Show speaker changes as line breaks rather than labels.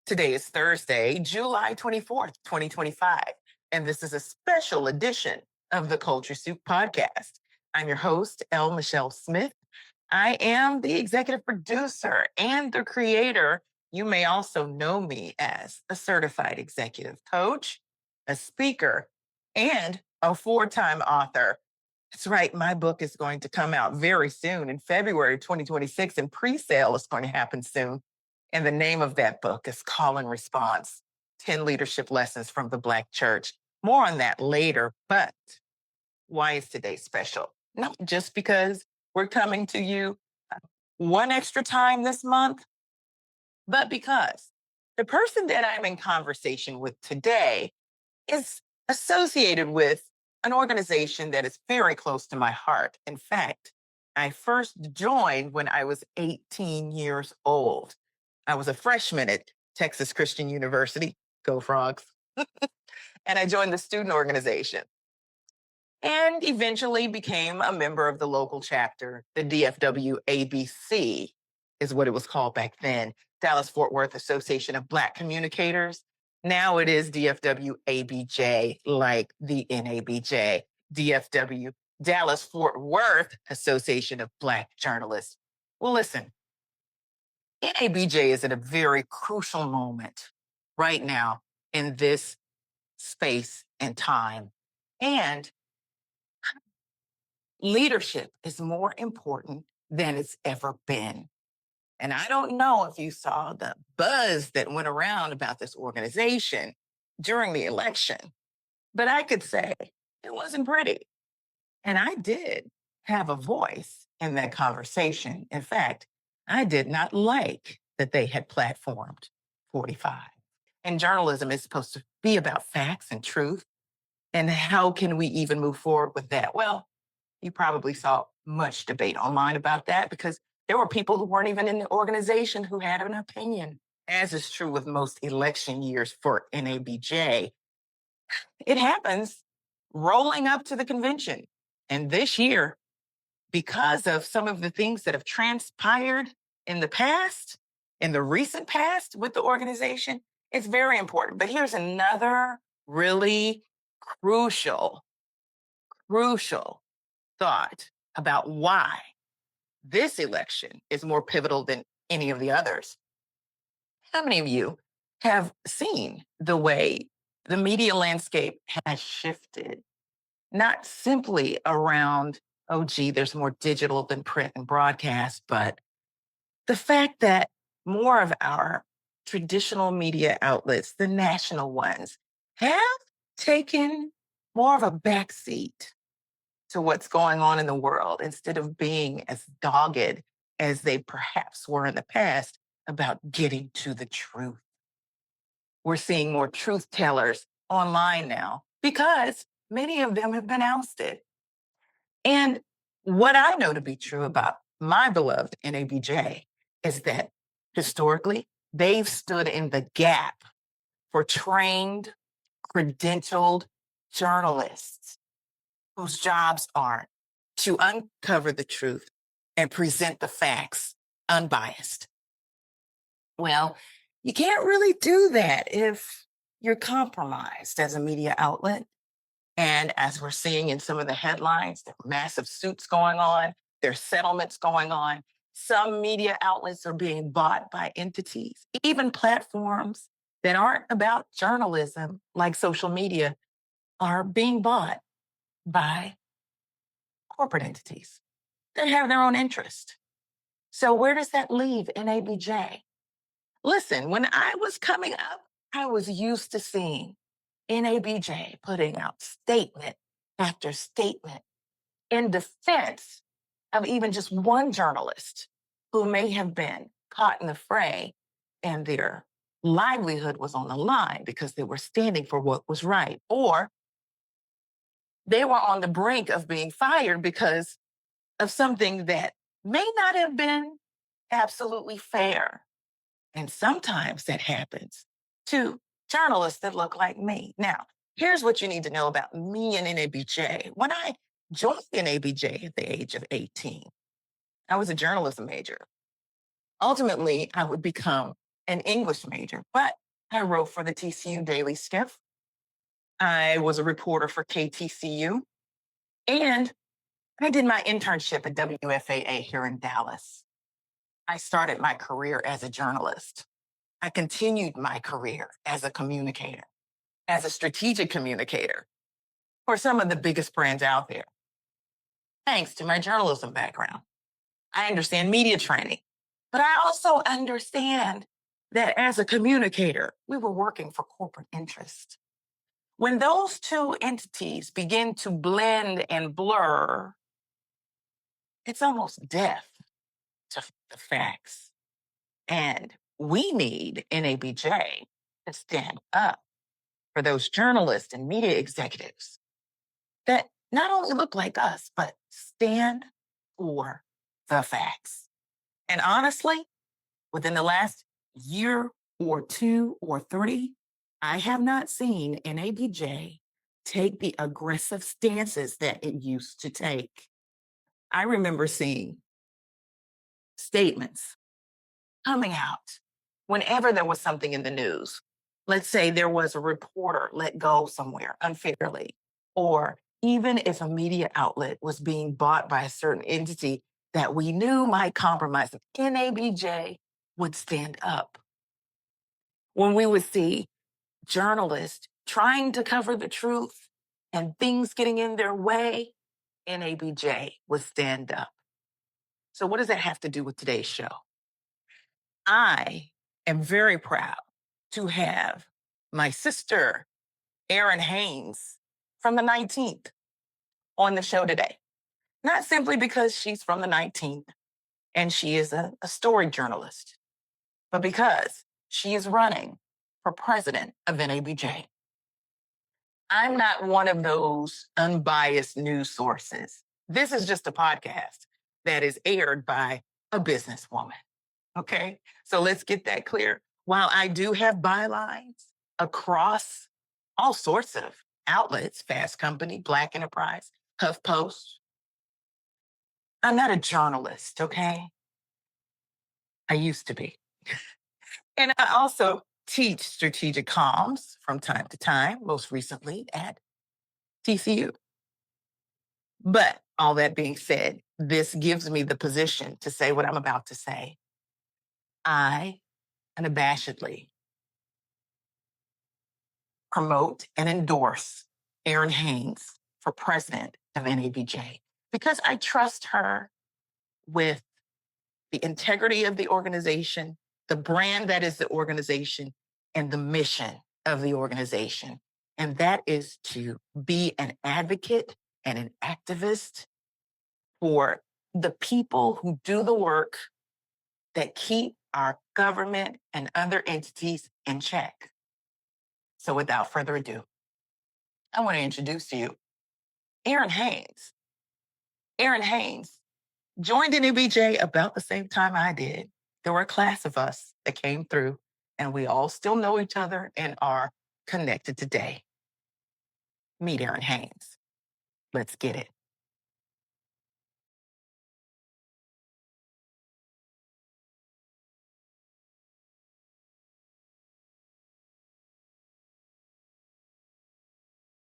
Today is Thursday, July 24th, 2025, and this is a special edition of the Culture Soup Podcast. I'm your host, L. Michelle Smith. I am the executive producer and the creator. You may also know me as a certified executive coach, a speaker, and a four-time author. That's right, my book is going to come out very soon in February 2026, and pre-sale is going to happen soon. And the name of that book is Call and Response 10 Leadership Lessons from the Black Church. More on that later. But why is today special? Not just because we're coming to you one extra time this month, but because the person that I'm in conversation with today is associated with an organization that is very close to my heart. In fact, I first joined when I was 18 years old. I was a freshman at Texas Christian University, go Frogs, and I joined the student organization and eventually became a member of the local chapter. The DFW ABC is what it was called back then, Dallas-Fort Worth Association of Black Communicators. Now it is DFW ABJ, like the NABJ, DFW, Dallas-Fort Worth Association of Black Journalists. Well, listen, NABJ is at a very crucial moment right now in this space and time. And leadership is more important than it's ever been. And I don't know if you saw the buzz that went around about this organization during the election, but I could say it wasn't pretty. And I did have a voice in that conversation. In fact, I did not like that they had platformed 45. And journalism is supposed to be about facts and truth. And how can we even move forward with that? Well, you probably saw much debate online about that because there were people who weren't even in the organization who had an opinion, as is true with most election years for NABJ. It happens rolling up to the convention. And this year, because of some of the things that have transpired in the past, in the recent past with the organization, it's very important. But here's another really crucial thought about why this election is more pivotal than any of the others. How many of you have seen the way the media landscape has shifted? Not simply around, oh, gee, there's more digital than print and broadcast, but the fact that more of our traditional media outlets, the national ones, have taken more of a backseat to what's going on in the world instead of being as dogged as they perhaps were in the past about getting to the truth. We're seeing more truth tellers online now because many of them have been ousted. And what I know to be true about my beloved NABJ is that historically, they've stood in the gap for trained, credentialed journalists whose jobs are to uncover the truth and present the facts unbiased. Well, you can't really do that if you're compromised as a media outlet. And as we're seeing in some of the headlines, there are massive suits going on, there's settlements going on. Some media outlets are being bought by entities, even platforms that aren't about journalism, like social media, are being bought by corporate entities that have their own interest. So where does that leave NABJ? Listen, when I was coming up, I was used to seeing NABJ putting out statement after statement in defense of even just one journalist who may have been caught in the fray and their livelihood was on the line because they were standing for what was right, or they were on the brink of being fired because of something that may not have been absolutely fair. And sometimes that happens to journalists that look like me. Now, here's what you need to know about me and NABJ. When I joined NABJ at the age of 18, I was a journalism major. Ultimately, I would become an English major, but I wrote for the TCU Daily Skiff. I was a reporter for KTCU, and I did my internship at WFAA here in Dallas. I started my career as a journalist. I continued my career as a communicator, as a strategic communicator for some of the biggest brands out there, thanks to my journalism background. I understand media training, but I also understand that as a communicator, we were working for corporate interest. When those two entities begin to blend and blur, it's almost death to the facts. And we need NABJ to stand up for those journalists and media executives that not only look like us, but stand for the facts. And honestly, within the last year or two or three, I have not seen NABJ take the aggressive stances that it used to take. I remember seeing statements coming out whenever there was something in the news. Let's say there was a reporter let go somewhere unfairly, or even if a media outlet was being bought by a certain entity that we knew might compromise it, NABJ would stand up. When we would see journalists trying to cover the truth and things getting in their way, NABJ would stand up. So, what does that have to do with today's show? I am very proud to have my sister, Errin Haines, from the 19th on the show today. Not simply because she's from the 19th and she is a story journalist, but because she is running for president of NABJ. I'm not one of those unbiased news sources. This is just a podcast that is aired by a businesswoman. Okay, so let's get that clear. While I do have bylines across all sorts of outlets, Fast Company, Black Enterprise, HuffPost, I'm not a journalist, okay? I used to be. And I also teach strategic comms from time to time, most recently at TCU. But all that being said, this gives me the position to say what I'm about to say. I unabashedly promote and endorse Errin Haines for president of NABJ because I trust her with the integrity of the organization, the brand that is the organization, and the mission of the organization. And that is to be an advocate and an activist for the people who do the work that keep our government and other entities in check. So without further ado, I want to introduce to you Errin Haines. Errin Haines joined NABJ about the same time I did. There were a class of us that came through, and we all still know each other and are connected today. Meet Errin Haines. Let's get it.